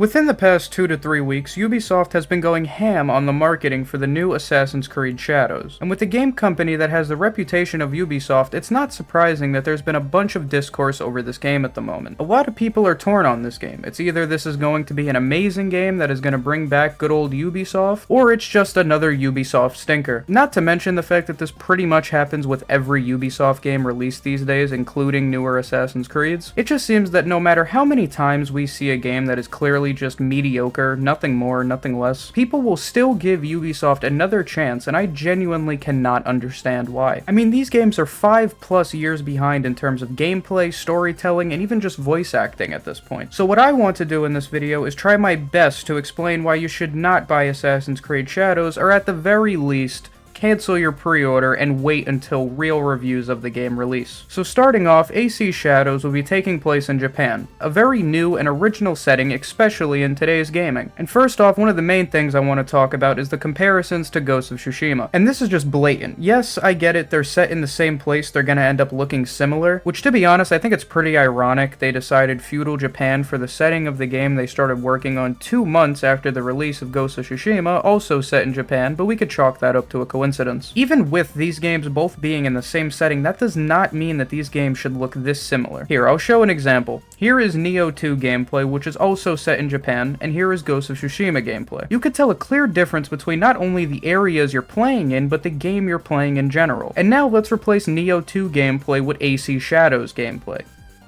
Within the past 2 to 3 weeks, Ubisoft has been going ham on the marketing for the new Assassin's Creed Shadows. And with the game company that has the reputation of Ubisoft, it's not surprising that there's been a bunch of discourse over this game at the moment. A lot of people are torn on this game. It's either this is going to be an amazing game that is going to bring back good old Ubisoft, or it's just another Ubisoft stinker. Not to mention the fact that this pretty much happens with every Ubisoft game released these days, including newer Assassin's Creeds. It just seems that no matter how many times we see a game that is clearly just mediocre, nothing more, nothing less, people will still give Ubisoft another chance, and I genuinely cannot understand why. I mean, these games are 5+ years behind in terms of gameplay, storytelling, and even just voice acting at this point. So what I want to do in this video is try my best to explain why you should not buy Assassin's Creed Shadows, or at the very least, cancel your pre-order and wait until real reviews of the game release. So starting off, AC Shadows will be taking place in Japan, a very new and original setting, especially in today's gaming. And first off, one of the main things I want to talk about is the comparisons to Ghost of Tsushima. And this is just blatant. Yes, I get it, they're set in the same place, they're gonna end up looking similar, which to be honest, I think it's pretty ironic they decided feudal Japan for the setting of the game they started working on 2 months after the release of Ghost of Tsushima, also set in Japan, but we could chalk that up to a coincidence. Even with these games both being in the same setting, that does not mean that these games should look this similar. Here, I'll show an example. Here is Nioh 2 gameplay, which is also set in Japan, and here is Ghost of Tsushima gameplay. You could tell a clear difference between not only the areas you're playing in, but the game you're playing in general. And now let's replace Nioh 2 gameplay with AC Shadows gameplay.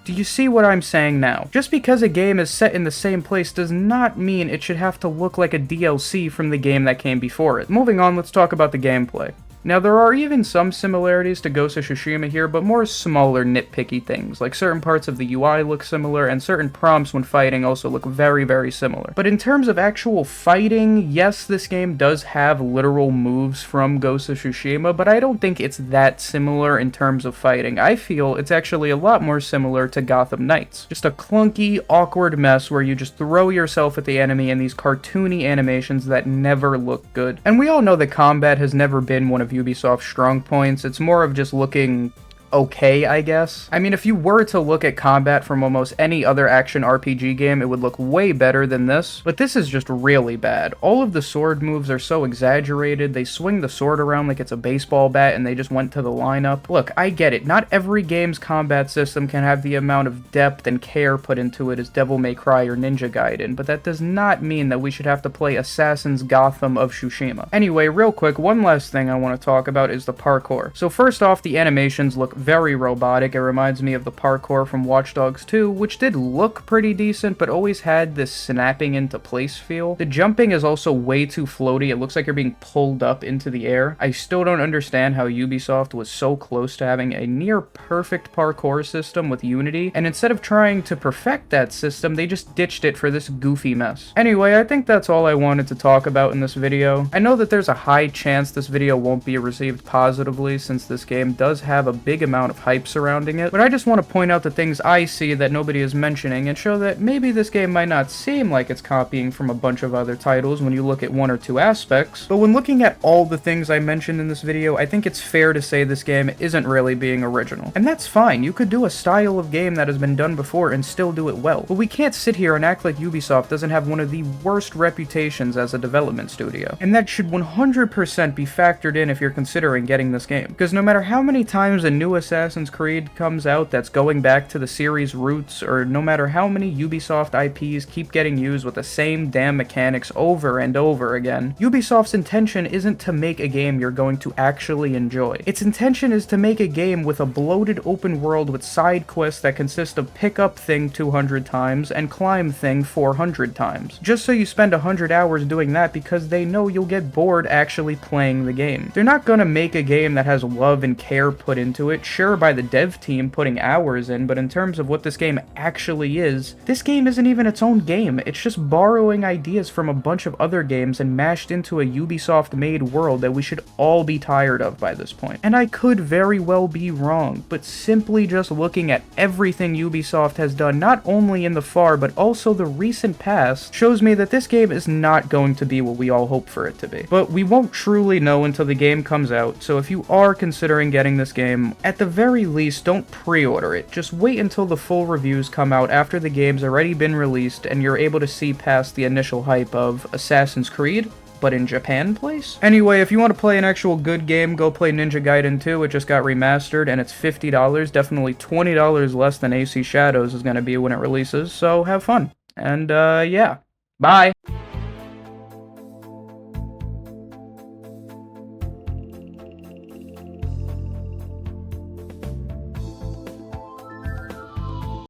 Do you see what I'm saying now? Just because a game is set in the same place does not mean it should have to look like a DLC from the game that came before it. Moving on, let's talk about the gameplay. Now, there are even some similarities to Ghost of Tsushima here, but more smaller nitpicky things, like certain parts of the UI look similar, and certain prompts when fighting also look very, very similar. But in terms of actual fighting, yes, this game does have literal moves from Ghost of Tsushima, but I don't think it's that similar in terms of fighting. I feel it's actually a lot more similar to Gotham Knights. Just a clunky, awkward mess where you just throw yourself at the enemy in these cartoony animations that never look good. And we all know that combat has never been one of Ubisoft's strong points. It's more of just looking okay, I guess. I mean, if you were to look at combat from almost any other action RPG game, it would look way better than this, but this is just really bad. All of the sword moves are so exaggerated, they swing the sword around like it's a baseball bat and they just went to the lineup. Look, I get it, not every game's combat system can have the amount of depth and care put into it as Devil May Cry or Ninja Gaiden, but that does not mean that we should have to play Assassin's Gotham of Tsushima. Anyway, real quick, one last thing I want to talk about is the parkour. So first off, the animations look very robotic. It reminds me of the parkour from Watch Dogs 2, which did look pretty decent, but always had this snapping into place feel. The jumping is also way too floaty. It looks like you're being pulled up into the air. I still don't understand how Ubisoft was so close to having a near perfect parkour system with Unity, and instead of trying to perfect that system, they just ditched it for this goofy mess. Anyway, I think that's all I wanted to talk about in this video. I know that there's a high chance this video won't be received positively since this game does have a big amount of hype surrounding it, but I just want to point out the things I see that nobody is mentioning and show that maybe this game might not seem like it's copying from a bunch of other titles when you look at one or two aspects, but when looking at all the things I mentioned in this video, I think it's fair to say this game isn't really being original. And that's fine, you could do a style of game that has been done before and still do it well, but we can't sit here and act like Ubisoft doesn't have one of the worst reputations as a development studio, and that should 100% be factored in if you're considering getting this game, because no matter how many times a new Assassin's Creed comes out that's going back to the series' roots, or no matter how many Ubisoft IPs keep getting used with the same damn mechanics over and over again, Ubisoft's intention isn't to make a game you're going to actually enjoy. Its intention is to make a game with a bloated open world with side quests that consist of pick up thing 200 times and climb thing 400 times, just so you spend 100 hours doing that because they know you'll get bored actually playing the game. They're not gonna make a game that has love and care put into it, sure, by the dev team putting hours in, but in terms of what this game actually is, this game isn't even its own game. It's just borrowing ideas from a bunch of other games and mashed into a Ubisoft-made world that we should all be tired of by this point. And I could very well be wrong, but simply just looking at everything Ubisoft has done, not only in the far but also the recent past, shows me that this game is not going to be what we all hope for it to be. But we won't truly know until the game comes out, so if you are considering getting this game, at at the very least, don't pre-order it. Just wait until the full reviews come out after the game's already been released and you're able to see past the initial hype of Assassin's Creed, but in Japan place? Anyway, if you want to play an actual good game, go play Ninja Gaiden 2. It just got remastered, and it's $50, definitely $20 less than AC Shadows is going to be when it releases, so have fun. And, yeah. Bye!